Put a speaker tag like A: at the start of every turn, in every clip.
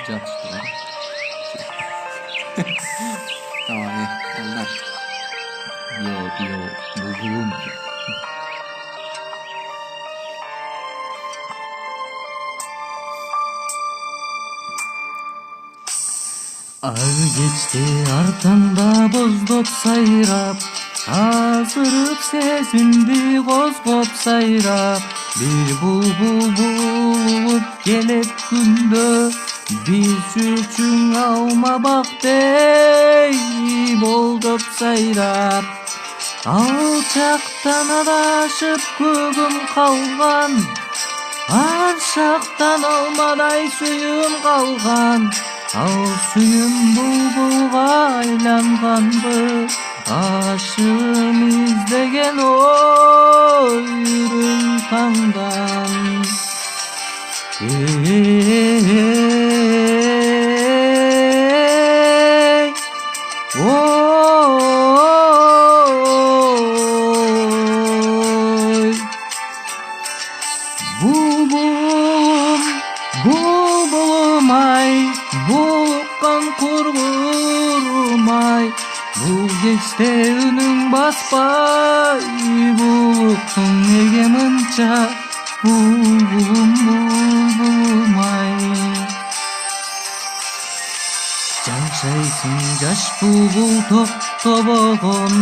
A: Жатышты. Tamam, onlar. Yo, bulbulum. Ay geçti artanda bozdop sayrap, azırıp sezindi gozgop sayrap. Bir bulbul bulup gelip gündö, biz üçün alma bak dey boldop sayrap. Alçaktan adaşıp kөгüm kalgan, arşaktan almaday suyum kalgan. Al suyum bulbulga aylangandı, aşığım izlegen oyrul tangdan. Bulbulum, bulbulum ay, bulkan kurgurum ay. Bu geçte önün basbay, bulutun nege mınça. Bulbulum, bulbulum ay. Janşaysın jaş bulbul toptoboğun,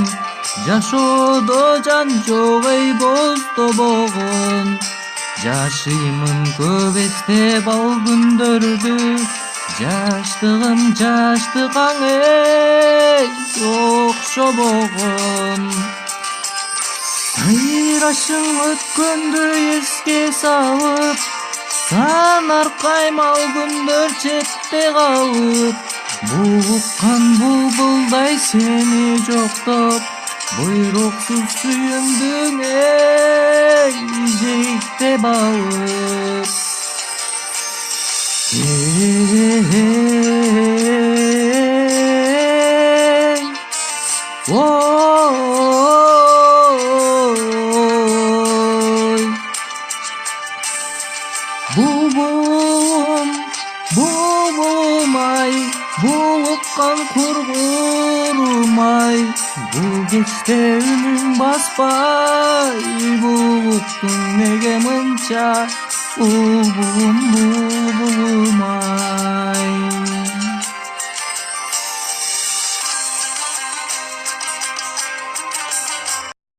A: jaşodo jan jok ey boz toboğun. Jaşıymın köbeste bal gündördü, jaştığım jaştıgan ey okşoboğun. Sayraşın ötkөndü eske salıp, санар каймал күндөр четте калып. Булуккан булбулдай сени жоктоп, буйруксуз сүйүндүң эй жейикте балып. Bulbulum, bulbulum ay, bulukkan kurgurum ay. Bu geçte önüm basbay, buluktun nege mınça. Bulbulum, bulbulum ay.